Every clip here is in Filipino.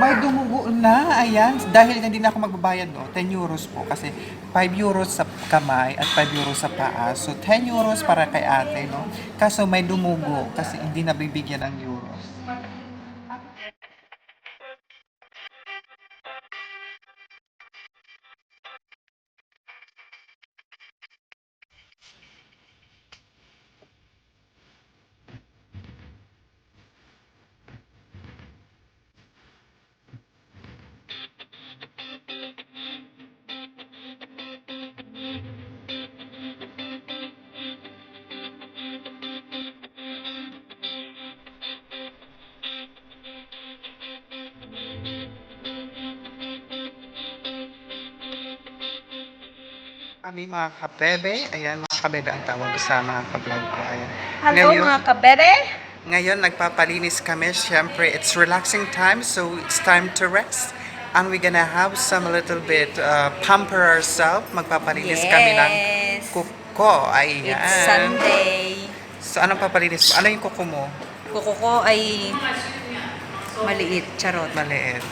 May dumugo na, ayan. Dahil hindi na ako magbabayad, no? 10 euros po. Kasi 5 euros sa kamay at 5 euros sa paa. So, 10 euros para kay ate, no? Kaso may dumugo kasi hindi nabibigyan ng euros. Kami mga kabebe, ayan mga kabebe ang tawag sa mga kablog ko, ayan. Hello mga kabere! Ngayon nagpapalinis kami, syempre it's relaxing time, so it's time to rest. And we're gonna have some little bit pamper ourselves, magpapalinis kami ng Yes. kuko, ayan. It's Sunday. So anong papalinis mo? Ano yung kuko mo? Kuko ko ay maliit, charot. Maliit.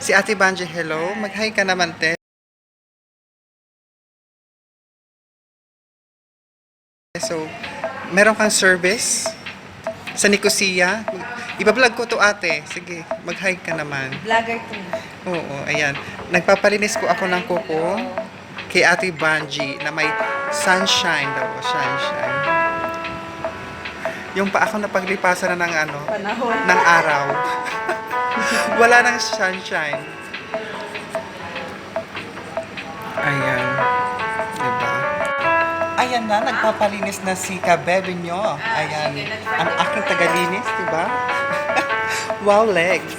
Si Ate Banji, hello. Mag-hi ka naman, te. So, meron kang service sa Nicosia. Ibablog ko to ate. Sige, mag-hi ka naman. Vlogger to. Oo, ayan. Nagpapalinis ko ako ng kuko kay Ate Banji na may sunshine daw. Sunshine. Yung pa ako napaglipasan na ng ano, Panahon. ng araw. Wala nang sunshine. Ayan. Diba? Ayan na, nagpapalinis na si kabebe nyo. Ayan. Ang aking tagalinis, diba? Wow, legs.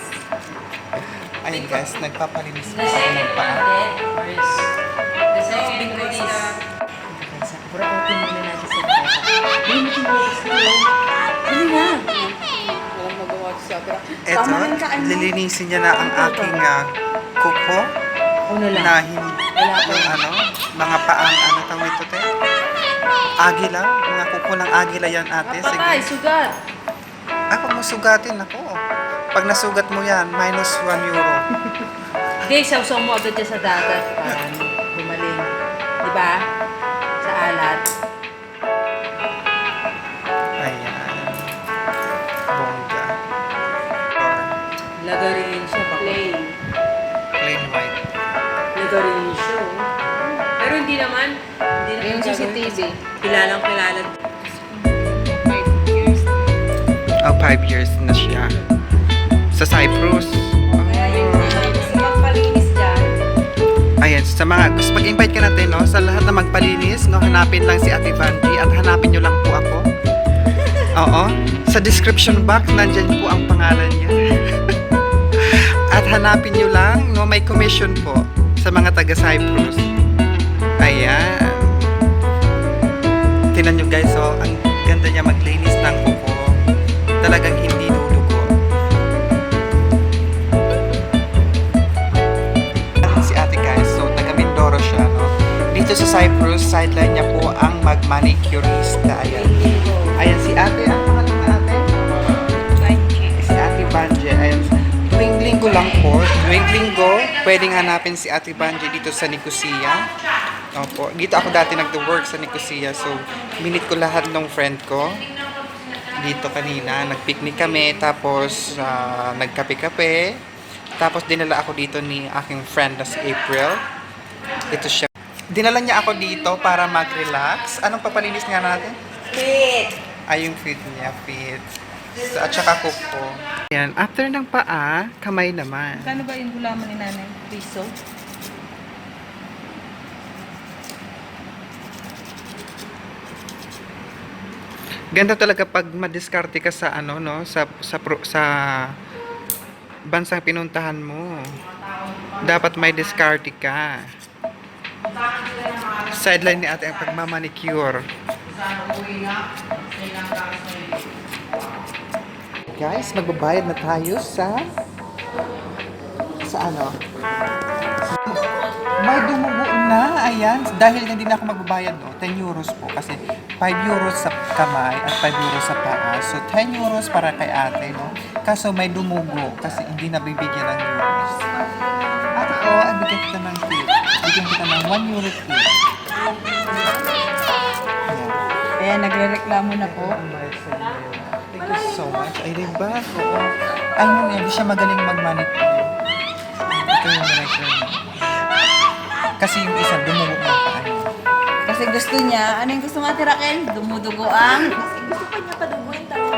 Ayun guys, nagpapalinis na ako ng paa. Eto, lilinisin niya na ang aking kuko na yung ano, mga paang ano tawag ito te? Agila, mga kuko ng agila yan ate. Sige. Sugat! Ako mo sugatin ako. Pag nasugat mo yan, minus 1 euro. Hindi, sausaw mo agad dyan sa dagat para bumaling. Di ba? Sa alat. Ayan. Bongga. Lagarin siya pa. Plain. Plain white. Lagarin siya. Pero hindi naman. Hindi naman yung CCTV. Kilalang kilala. 5 years. Oh, 5 years na siya. Sa Cyprus. Kaya yung magpalinis dyan. Ayan, sa mga gusto mag-invite ka natin, no? Sa lahat na magpalinis, no? Hanapin lang si Ate Vanji at hanapin nyo lang po ako. Oo. Sa description box, nandyan po ang pangalan niya. At hanapin nyo lang, no? May commission po sa mga taga-Cyprus. Ayan. Tingnan nyo guys, oh, ang ganda niya maglinis ng kuko. Talagang hindi dudugo. Si ate guys, so taga Mindoro siya, no? Dito sa Cyprus, sideline niya po ang mag-manicurista. Ayan. Ayan si ate, ang pangalan na ate? Si ate Banji. Ayan. Tuwing linggo lang po. Tuwing linggo, pwedeng hanapin si ate Banji dito sa Nicosia. Opo. Dito ako dati nag-work sa Nicosia. So, minute ko lahat ng friend ko. Dito kanina. Nag-picnic kami. Tapos, nagkape-kape. Tapos, dinala ako dito ni aking friend na si April. Ito siya. Dinala niya ako dito para mag-relax. Anong papalinis nga natin? Fit! Ay, yung feet niya. Feet. So, at saka kuko. Ayan. After ng paa, kamay naman. Kano ba yung gulaman ni nanay? Piso? Ganda talaga pag madiskarte ka sa ano no, sa bansang pinuntahan mo. Dapat may diskarte ka. Sideline ni ate ang pagmamanicure. Guys, magbabayad na tayo sa ano? May dumugo na, ayan. Dahil hindi na ako magbabayad, no? 10 euros po. Kasi 5 euros sa kamay at 5 euros sa paa. So, 10 euros para kay ate, no? Kaso may dumugo kasi hindi nabibigyan ng euros. At ako, ay bigyan kita ng tip. Bigyan kita ng 1 euro tip. Yan. Kaya nagre-reklamo na po. Thank you so much. Ay, diba? Oo. Ay, hindi siya magaling mag-manicure. Ito yung manicure niya. Kasi yung isa, dumugo ng paa niya. Kasi gusto niya, ano yung gusto nga Raquel? Dumudugo ang... Kasi gusto pa niya paduguin talaga.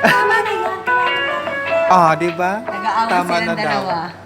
Tama na yan, tama na yan. Ah, diba? Nag-aaway Tama silang na daw. dalawa.